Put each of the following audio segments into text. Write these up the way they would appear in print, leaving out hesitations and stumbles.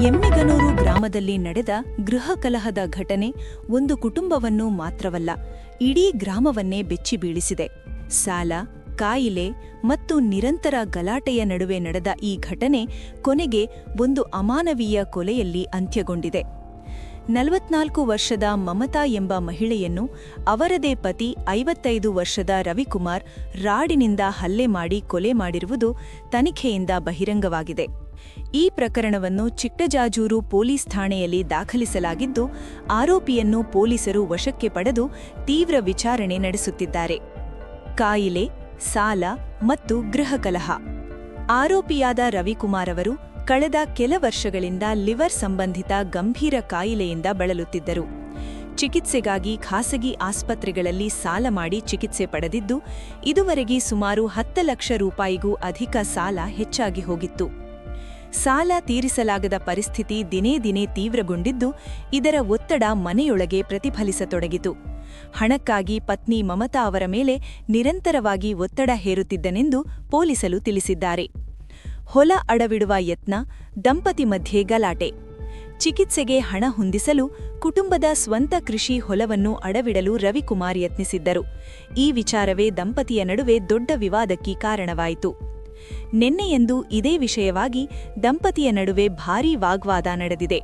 ಎಮ್ಮಿಗನೂರು ಗ್ರಾಮದಲ್ಲಿ ನಡೆದ ಗೃಹ ಕಲಹದ ಘಟನೆ ಒಂದು ಕುಟುಂಬವನ್ನು ಮಾತ್ರವಲ್ಲ, ಇಡೀ ಗ್ರಾಮವನ್ನೇ ಬೆಚ್ಚಿಬೀಳಿಸಿದೆ. ಸಾಲ, ಕಾಯಿಲೆ ಮತ್ತು ನಿರಂತರ ಗಲಾಟೆಯ ನಡುವೆ ನಡೆದ ಈ ಘಟನೆ ಕೊನೆಗೆ ಒಂದು ಅಮಾನವೀಯ ಕೊಲೆಯಲ್ಲಿ ಅಂತ್ಯಗೊಂಡಿದೆ. 44 ವರ್ಷದ ಮಮತಾ ಎಂಬ ಮಹಿಳೆಯನ್ನು ಅವರದೇ ಪತಿ 55 ವರ್ಷದ ರವಿಕುಮಾರ್ ರಾಡಿನಿಂದ ಹಲ್ಲೆ ಮಾಡಿ ಕೊಲೆ ಮಾಡಿರುವುದು ತನಿಖೆಯಿಂದ ಬಹಿರಂಗವಾಗಿದೆ. ಈ ಪ್ರಕರಣವನ್ನು ಚಿಕ್ಕಜಾಜೂರು ಪೊಲೀಸ್ ಠಾಣೆಯಲ್ಲಿ ದಾಖಲಿಸಲಾಗಿದ್ದು, ಆರೋಪಿಯನ್ನು ಪೊಲೀಸರು ವಶಕ್ಕೆ ಪಡೆದು ತೀವ್ರ ವಿಚಾರಣೆ ನಡೆಸುತ್ತಿದ್ದಾರೆ. ಕಾಯಿಲೆ, ಸಾಲ ಮತ್ತು ಗೃಹ ಕಲಹ. ಆರೋಪಿಯಾದ ರವಿಕುಮಾರ್ ಅವರು ಕಳೆದ ಕೆಲ ವರ್ಷಗಳಿಂದ ಲಿವರ್ ಸಂಬಂಧಿತ ಗಂಭೀರ ಕಾಯಿಲೆಯಿಂದ ಬಳಲುತ್ತಿದ್ದರು. ಚಿಕಿತ್ಸೆಗಾಗಿ ಖಾಸಗಿ ಆಸ್ಪತ್ರೆಗಳಲ್ಲಿ ಸಾಲ ಮಾಡಿ ಚಿಕಿತ್ಸೆ ಪಡೆದಿದ್ದು, ಇದುವರೆಗೆ ಸುಮಾರು 10 ಲಕ್ಷ ರೂಪಾಯಿಗೂ ಅಧಿಕ ಸಾಲ ಹೆಚ್ಚಾಗಿ ಹೋಗಿತ್ತು. ಸಾಲ ತೀರಿಸಲಾಗದ ಪರಿಸ್ಥಿತಿ ದಿನೇ ದಿನೇ ತೀವ್ರಗೊಂಡಿದ್ದು, ಇದರ ಒತ್ತಡ ಮನೆಯೊಳಗೆ ಪ್ರತಿಫಲಿಸತೊಡಗಿತು. ಹಣಕ್ಕಾಗಿ ಪತ್ನಿ ಮಮತಾ ಅವರ ಮೇಲೆ ನಿರಂತರವಾಗಿ ಒತ್ತಡ ಹೇರುತ್ತಿದ್ದನೆಂದು ಪೊಲೀಸರು ತಿಳಿಸಿದ್ದಾರೆ. ಹೊಲ ಅಡವಿಡುವ ಯತ್ನ, ದಂಪತಿ ಮಧ್ಯೆ ಗಲಾಟೆ. ಚಿಕಿತ್ಸೆಗೆ ಹಣ ಹೊಂದಿಸಲು ಕುಟುಂಬದ ಸ್ವಂತ ಕೃಷಿ ಹೊಲವನ್ನು ಅಡವಿಡಲು ರವಿಕುಮಾರ್ ಯತ್ನಿಸಿದ್ದರು. ಈ ವಿಚಾರವೇ ದಂಪತಿಯ ನಡುವೆ ದೊಡ್ಡ ವಿವಾದಕ್ಕೆ ಕಾರಣವಾಯಿತು. ನಿನ್ನೆಯಂದು ಇದೇ ವಿಷಯವಾಗಿ ದಂಪತಿಯ ನಡುವೆ ಭಾರೀ ವಾಗ್ವಾದ ನಡೆದಿದೆ.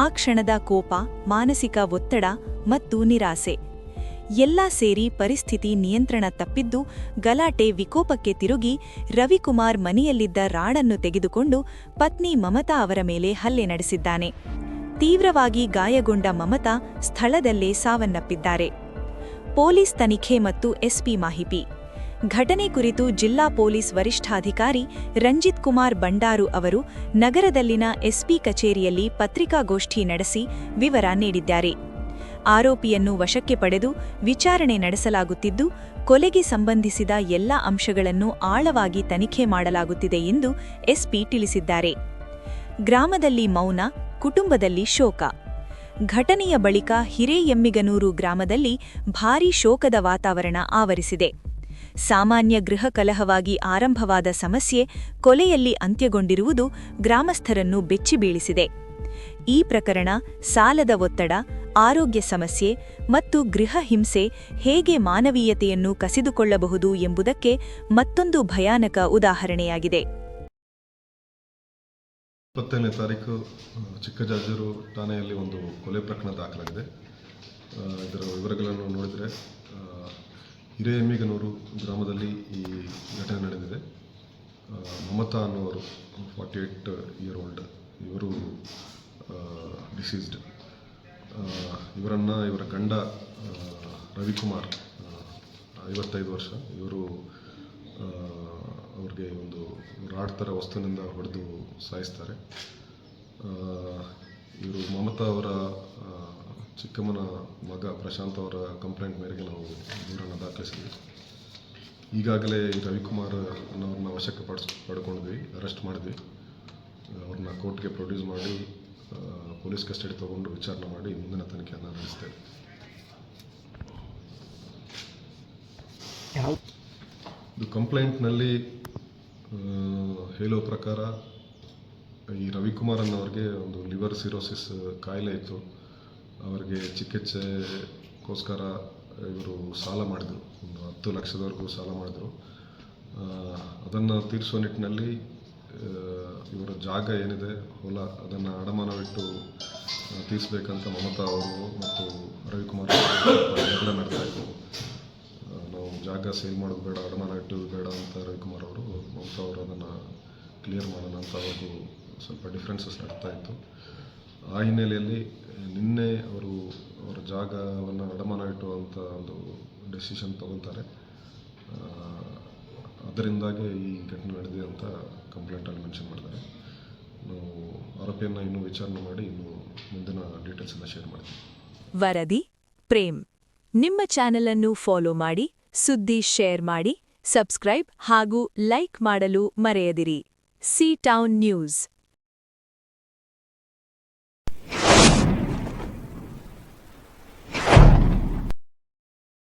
ಆ ಕ್ಷಣದ ಕೋಪ, ಮಾನಸಿಕ ಒತ್ತಡ ಮತ್ತು ನಿರಾಸೆ ಎಲ್ಲ ಸೇರಿ ಪರಿಸ್ಥಿತಿ ನಿಯಂತ್ರಣ ತಪ್ಪಿದ್ದು, ಗಲಾಟೆ ವಿಕೋಪಕ್ಕೆ ತಿರುಗಿ ರವಿಕುಮಾರ್ ಮನೆಯಲ್ಲಿದ್ದ ರಾಡನ್ನು ತೆಗೆದುಕೊಂಡು ಪತ್ನಿ ಮಮತಾ ಅವರ ಮೇಲೆ ಹಲ್ಲೆ ನಡೆಸಿದ್ದಾನೆ. ತೀವ್ರವಾಗಿ ಗಾಯಗೊಂಡ ಮಮತಾ ಸ್ಥಳದಲ್ಲೇ ಸಾವನ್ನಪ್ಪಿದ್ದಾರೆ. ಪೊಲೀಸ್ ತನಿಖೆ ಮತ್ತು ಎಸ್ಪಿ ಮಾಹಿತಿ. ಘಟನೆ ಕುರಿತು ಜಿಲ್ಲಾ ಪೊಲೀಸ್ ವರಿಷ್ಠಾಧಿಕಾರಿ ರಂಜಿತ್ ಕುಮಾರ್ ಬಂಡಾರು ಅವರು ನಗರದಲ್ಲಿನ ಎಸ್ಪಿ ಕಚೇರಿಯಲ್ಲಿ ಪತ್ರಿಕಾಗೋಷ್ಠಿ ನಡೆಸಿ ವಿವರ ನೀಡಿದ್ದಾರೆ. ಆರೋಪಿಯನ್ನು ವಶಕ್ಕೆ ಪಡೆದು ವಿಚಾರಣೆ ನಡೆಸಲಾಗುತ್ತಿದ್ದು, ಕೊಲೆಗೆ ಸಂಬಂಧಿಸಿದ ಎಲ್ಲ ಅಂಶಗಳನ್ನು ಆಳವಾಗಿ ತನಿಖೆ ಮಾಡಲಾಗುತ್ತಿದೆ ಎಂದು ಎಸ್ಪಿ ತಿಳಿಸಿದ್ದಾರೆ. ಗ್ರಾಮದಲ್ಲಿ ಮೌನ, ಕುಟುಂಬದಲ್ಲಿ ಶೋಕ. ಘಟನೆಯ ಬಳಿಕ ಹಿರೇಎಮ್ಮಿಗನೂರು ಗ್ರಾಮದಲ್ಲಿ ಭಾರೀ ಶೋಕದ ವಾತಾವರಣ ಆವರಿಸಿದೆ. ಸಾಮಾನ್ಯ ಗೃಹ ಕಲಹವಾಗಿ ಆರಂಭವಾದ ಸಮಸ್ಯೆ ಕೊಲೆಯಲ್ಲಿ ಅಂತ್ಯಗೊಂಡಿರುವುದು ಗ್ರಾಮಸ್ಥರನ್ನು ಬೆಚ್ಚಿಬೀಳಿಸಿದೆ. ಈ ಪ್ರಕರಣ ಸಾಲದ ಒತ್ತಡ, ಆರೋಗ್ಯ ಸಮಸ್ಯೆ ಮತ್ತು ಗೃಹ ಹಿಂಸೆ ಹೇಗೆ ಮಾನವೀಯತೆಯನ್ನು ಕಸಿದುಕೊಳ್ಳಬಹುದು ಎಂಬುದಕ್ಕೆ ಮತ್ತೊಂದು ಭಯಾನಕ ಉದಾಹರಣೆಯಾಗಿದೆ. 20ನೇ ತಾರೀಕು ಚಿಕ್ಕಜಾಜೂರು ಠಾಣೆಯಲ್ಲಿ ಒಂದು ಕೊಲೆ ಪ್ರಕರಣ ದಾಖಲಾಗಿದೆ. ಇದರ ವಿವರಗಳನ್ನು ನೋಡಿದರೆ, ಹಿರೇಎಮ್ಮಿಗನೂರು ಗ್ರಾಮದಲ್ಲಿ ಈ ಘಟನೆ ನಡೆದಿದೆ. ಮಮತಾ ಅನ್ನುವರು 48 ಇಯರ್ ಓಲ್ಡ್, ಇವರು ಡಿಸೀಸ್ಡ್. ಇವರ ಗಂಡ ರವಿಕುಮಾರ್ 55 ವರ್ಷ. ಇವರು ಅವ್ರಿಗೆ ಒಂದು ರಾಡ್ ಥರ ವಸ್ತುವಿನಿಂದ ಹೊಡೆದು ಸಾಯಿಸ್ತಾರೆ. ಇವರು ಮಮತಾ ಅವರ ಚಿಕ್ಕಮ್ಮನ ಮಗ ಪ್ರಶಾಂತ್ ಅವರ ಕಂಪ್ಲೇಂಟ್ ಮೇರೆಗೆ ನಾವು ದೂರನ್ನು ದಾಖಲಿಸಿದ್ವಿ. ಈಗಾಗಲೇ ರವಿಕುಮಾರ್ ಅನ್ನೋರನ್ನ ವಶಕ್ಕೆ ಪಡ್ಕೊಂಡ್ವಿ, ಅರೆಸ್ಟ್ ಮಾಡಿದ್ವಿ. ಅವ್ರನ್ನ ಕೋರ್ಟ್ಗೆ ಪ್ರೊಡ್ಯೂಸ್ ಮಾಡಿ ಪೊಲೀಸ್ ಕಸ್ಟಡಿ ತಗೊಂಡು ವಿಚಾರಣೆ ಮಾಡಿ ಮುಂದಿನ ತನಿಖೆಯನ್ನು ನಡೆಸ್ತೇವೆ. ಇದು ಕಂಪ್ಲೇಂಟ್ನಲ್ಲಿ ಹೇಳೋ ಪ್ರಕಾರ ಈ ರವಿಕುಮಾರ್ ಅನ್ನೋರಿಗೆ ಒಂದು ಲಿವರ್ ಸಿರೋಸಿಸ್ ಕಾಯಿಲೆ ಇತ್ತು. ಅವರಿಗೆ ಚಿಕಿತ್ಸೆಗೋಸ್ಕರ ಇವರು ಸಾಲ ಮಾಡಿದರು, ಒಂದು 10 ಲಕ್ಷದವರೆಗೂ ಸಾಲ ಮಾಡಿದರು. ಅದನ್ನು ತೀರಿಸುವ ನಿಟ್ಟಿನಲ್ಲಿ ಇವರ ಜಾಗ ಏನಿದೆ, ಹೊಲ, ಅದನ್ನು ಅಡಮಾನವಿಟ್ಟು ತೀರಿಸಬೇಕಂತ ಮಮತಾ ಅವರು ಮತ್ತು ರವಿಕುಮಾರ್ ಜಗಳ ನಡೆದಾಯಿತು. ನಾವು ಜಾಗ ಸೇಲ್ ಮಾಡೋದು ಬೇಡ, ಅಡಮಾನ ಇಟ್ಟು ಬೇಡ ಅಂತ ರವಿಕುಮಾರ್ ಅವರು, ಮಮತಾ ಅವರು ಅದನ್ನು ಕ್ಲಿಯರ್ ಮಾಡೋಣ ಅಂತ ಅವ್ರಿಗೂ ಸ್ವಲ್ಪ ಡಿಫ್ರೆನ್ಸಸ್ ನಡ್ತಾ ಇತ್ತು. ಆ ಹಿನ್ನೆಲೆಯಲ್ಲಿ ನಿನ್ನೆ ಅವರ ಜಾಗವನ್ನು ಅಡಮಾನ ಇಟ್ಟು ಅಂತ ಒಂದು ಡೆಸಿಷನ್ ತಗೊಳ್ತಾರೆ. ಅದರಿಂದಾಗಿ ಈ ಘಟನೆ ನಡೆದಿದೆ ಅಂತ ಕಂಪ್ಲೇಂಟಲ್ಲಿ ಮೆನ್ಷನ್ ಮಾಡಿದ್ದಾರೆ. ನಾವು ಆರೋಪಿಯನ್ನು ಇನ್ನೂ ವಿಚಾರಣೆ ಮಾಡಿ ಇನ್ನೂ ಮುಂದಿನ ಡೀಟೇಲ್ಸ್ ಎಲ್ಲ ಶೇರ್ ಮಾಡ್ತೀವಿ. ವರದಿ ಪ್ರೇಮ್. ನಿಮ್ಮ ಚಾನೆಲ್ ಅನ್ನು ಫಾಲೋ ಮಾಡಿ, ಸುದ್ದಿ ಶೇರ್ ಮಾಡಿ, ಸಬ್ಸ್ಕ್ರೈಬ್ ಹಾಗೂ ಲೈಕ್ ಮಾಡಲು ಮರೆಯದಿರಿ. C town news.